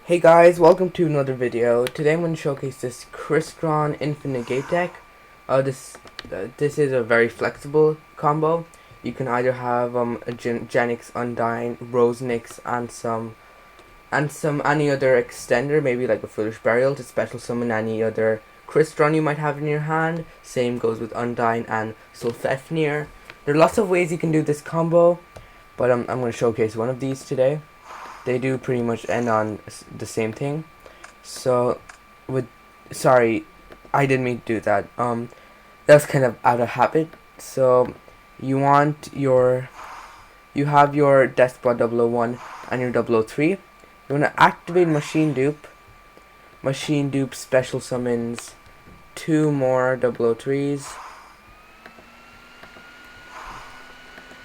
Hey guys, welcome to another video. Today I'm going to showcase this Crystron Negate deck. This is a very flexible combo. You can either have a Genix, Undyne, Rose Nyx, and some any other extender, maybe like a Foolish Burial, to special summon any other Crystron you might have in your hand. Same goes with Undyne and Sulfefnir. There are lots of ways you can do this combo, but I'm going to showcase one of these today. They do pretty much end on the same thing. So, sorry, I didn't mean to do that. That's kind of out of habit. So, you have your Despot 001 and your 003. You want to activate Machine Dupe. Machine Dupe special summons 2 more 003s.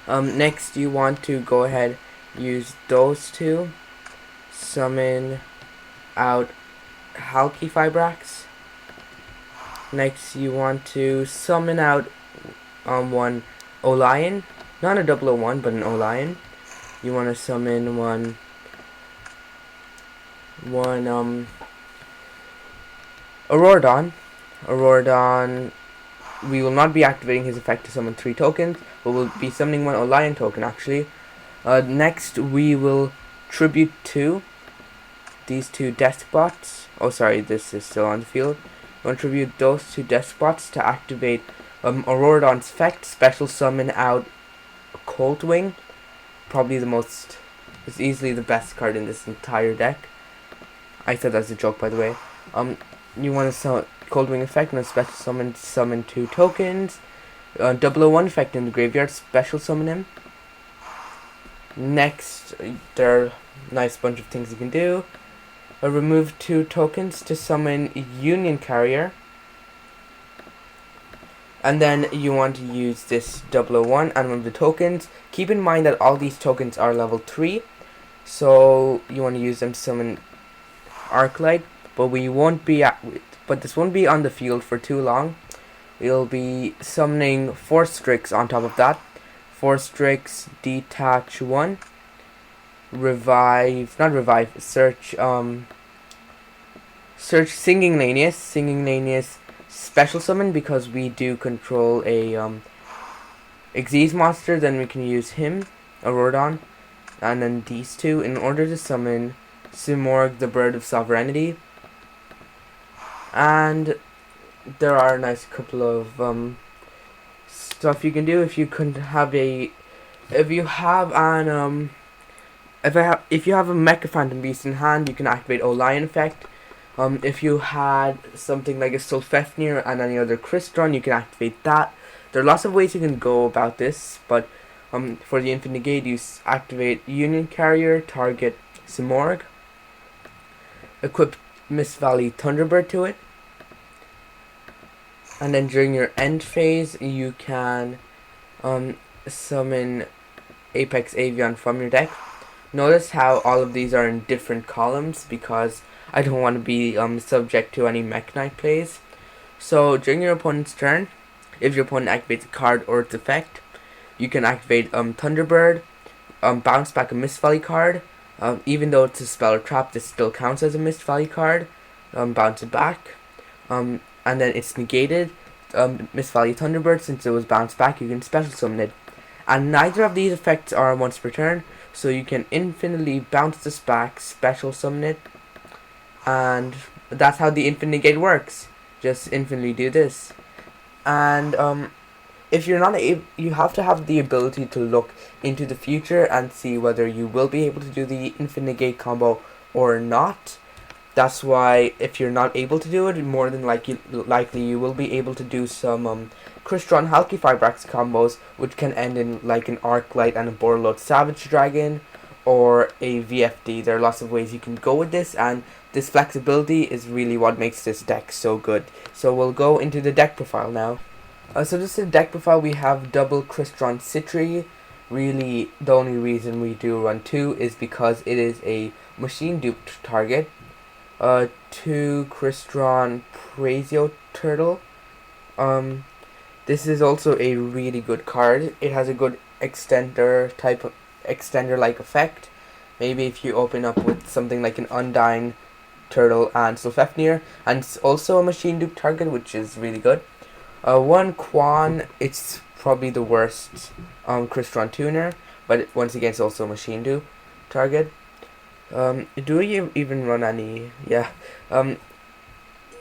Next, you want to go ahead, use those two, summon out Halky Fibrax. Next, you want to summon out one Olion, not a 001 but an Olion. You want to summon one Auroradon. We will not be activating his effect to summon 3 tokens, but we'll be summoning one Olion token actually. Next, we will tribute to these 2 Despots. Oh, sorry, this is still on the field. We want to tribute those 2 Despots to activate Auroradon's effect, special summon out Cold Wing. Probably it's easily the best card in this entire deck. I said that's a joke, by the way. You want to Cold Wing effect and a special summon 2 tokens. 001 effect in the graveyard, special summon him. Next, there are a nice bunch of things you can do. Remove 2 tokens to summon Union Carrier. And then you want to use this 001 and one of the tokens. Keep in mind that all these tokens are level 3. So you want to use them to summon Arclight. But this won't be on the field for too long. We'll be summoning 4 Strix on top of that. 4 Strix, detach 1, search Singing Lanius, special summon because we do control a Xyz monster, then we can use him, Auroradon, and then these 2 in order to summon Simorgh, the Bird of Sovereignty. And there are a nice couple of stuff you can do. If you have a Mecha Phantom Beast in hand, you can activate Olion effect. If you had something like a Sulfefnir and any other Crystron, you can activate that. There are lots of ways you can go about this, but for the Infinite Negate, you activate Union Carrier, target Simorgh, equip Mist Valley Thunderbird to it, and then during your end phase, you can summon Apex Avian from your deck. Notice how all of these are in different columns because I don't want to be subject to any Mech Knight plays. So during your opponent's turn, if your opponent activates a card or its effect, you can activate Thunderbird, bounce back a Mist Valley card. Even though it's a spell or trap, this still counts as a Mist Valley card. Bounce it back. And then it's negated. Mist Valley Thunderbird, since it was bounced back, you can special summon it. And neither of these effects are once per turn, so you can infinitely bounce this back, special summon it, and that's how the Infinite Negate works. Just infinitely do this. And if you're not able, you have to have the ability to look into the future and see whether you will be able to do the Infinite Negate combo or not. That's why if you're not able to do it, more than likely you will be able to do some Crystron Halky Fibrax combos, which can end in like an Arclight and a Borreload Savage Dragon, or a VFD. There are lots of ways you can go with this, and this flexibility is really what makes this deck so good. So we'll go into the deck profile now. So this is the deck profile. We have double Crystron Citri. Really, the only reason we do run 2 is because it is a machine duped target. 2 Crystron Prazio Turtle. This is also a really good card. It has a good extender like effect. maybe if you open up with something like an Undyne, Turtle, and Sulfefnir, and it's also a machine dupe target, which is really good. One Quan, it's probably the worst Crystron tuner, but once again, it's also a machine dupe target. Do you even run any? Yeah.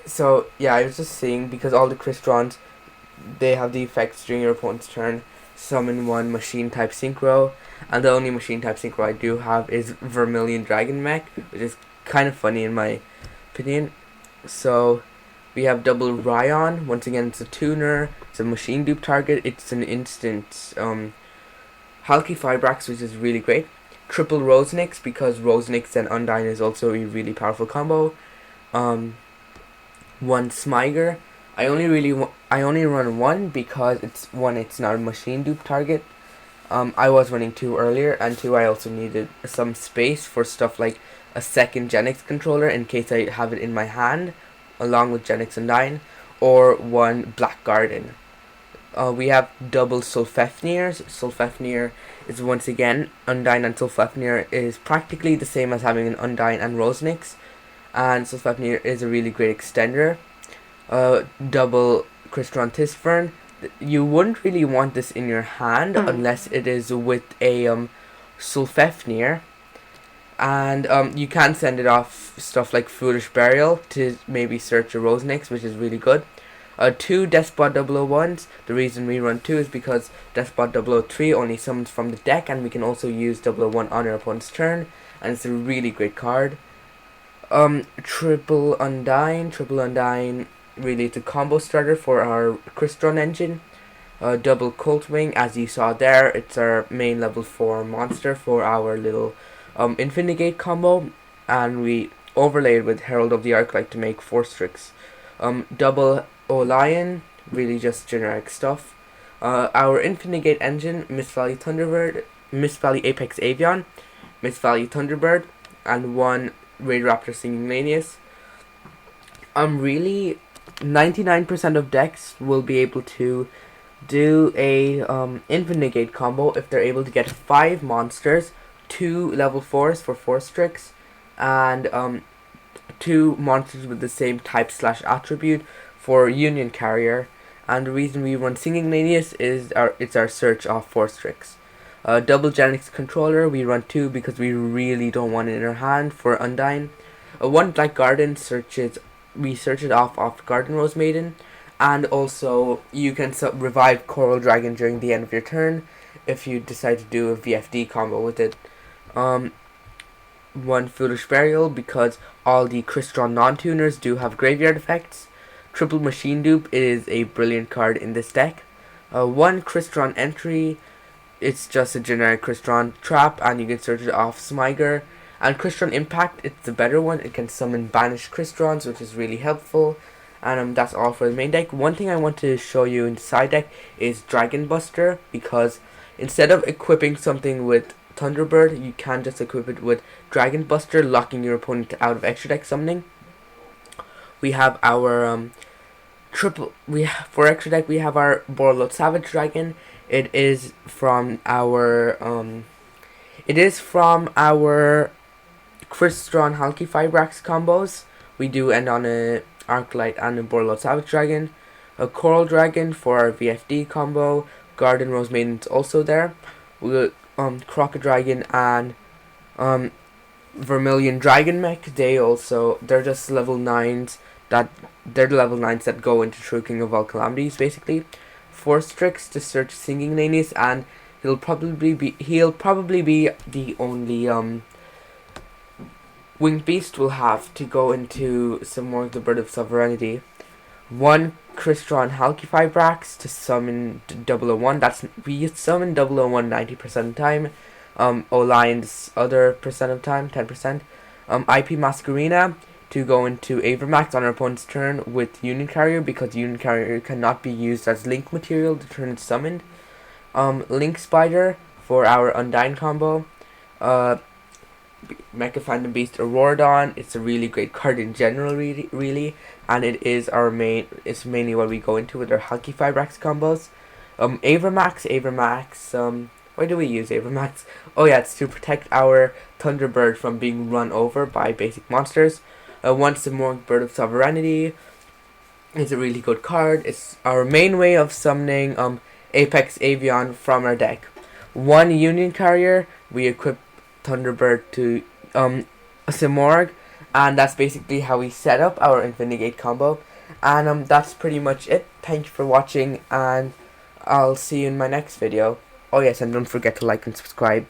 So yeah, I was just saying, because all the Crystrons, they have the effects during your opponent's turn. Summon one machine type synchro, and the only machine type synchro I do have is Vermilion Dragon Mech, which is kind of funny in my opinion. So we have double Ryan. Once again, it's a tuner. It's a machine dupe target. It's an instant Halky Fibrax, which is really great. Triple Rosenix, because Rosenix and Undyne is also a really powerful combo. One Smiger. I only run one because it's not a machine dupe target. I was running two earlier, and two, I also needed some space for stuff like a second Genix controller in case I have it in my hand, along with Genix and Undyne, or one Black Garden. We have double Sulfefnirs. Sulfefnir is once again, Undyne and Sulfefnir is practically the same as having an Undyne and Rosenix, and Sulfefnir is a really great extender. Double Crystron Tisfern. You wouldn't really want this in your hand unless it is with a Sulfefnir, and you can send it off stuff like Foolish Burial to maybe search a Rosenix, which is really good. Two Despot 001s. The reason we run two is because Despot 003 only summons from the deck, and we can also use 001 on our opponent's turn, and it's a really great card. Triple Undyne. Really, it's a combo starter for our Crystron engine. Double Coltwing, as you saw there, it's our main level 4 monster for our little Negate combo, and we overlay it with Herald of the Arclight to make 4 Strix. Double Olion, really just generic stuff. Our Negate engine, Mist Valley Thunderbird, Mist Valley Apex Avian, Mist Valley Thunderbird, and one Raidraptor Singing Lanius. Really, 99% of decks will be able to do a Negate combo if they're able to get 5 monsters, 2 level 4s for 4 Strix, and 2 monsters with the same type / attribute for Union Carrier. And the reason we run Singing Lanius is it's our search of 4 Strix. Double Genix Controller, we run 2 because we really don't want it in our hand for Undyne. One Black Garden, we search it off Garden Rose Maiden, and also you can revive Coral Dragon during the end of your turn if you decide to do a VFD combo with it. One Foolish Burial, because all the Crystron non-tuners do have graveyard effects. Triple Machine Dupe is a brilliant card in this deck. One Crystron Entry, it's just a generic Crystron trap, and you can search it off Smiger. And Crystron Impact, it's the better one. It can summon banished Crystrons, which is really helpful. And that's all for the main deck. One thing I want to show you in the side deck is Dragon Buster, because instead of equipping something with Thunderbird, you can just equip it with Dragon Buster, locking your opponent out of extra deck summoning. We have our for extra deck we have our Borreload Savage Dragon. It is from our Crystron Halky Fibrax combos. We do end on a Arclight and a Borreload Savage Dragon. A Coral Dragon for our VFD combo. Garden Rose Maiden's also there. We Crocodragon and Vermilion Dragon Mech. They're just level 9s they're the level 9s that go into True King of all Calamities, basically. 4 Strix to search Singing Lanius, and he'll probably be the only Winged Beast will have to go into some more of the Bird of Sovereignty. One Crystron Halky Fibrax to summon 001. We summon 001 90% of the time. Olion's other percent of time, 10%. IP Masquerena to go into Avermax on our opponent's turn with Union Carrier, because Union Carrier cannot be used as link material the turn it's summoned. Link Spider for our Undyne combo. Mecha Phantom Beast Auroradon. It's a really great card in general, really, and it's mainly what we go into with our Halky Fibrax combos. Avermax, Why do we use Abramax? Oh yeah, it's to protect our Thunderbird from being run over by basic monsters. Once more, Bird of Sovereignty is a really good card. It's our main way of summoning Apex Avian from our deck. One Union Carrier, we equip Thunderbird to a Simorg, and that's basically how we set up our Negate combo. And that's pretty much it. Thank you for watching, and I'll see you in my next video. Oh yes, and don't forget to like and subscribe.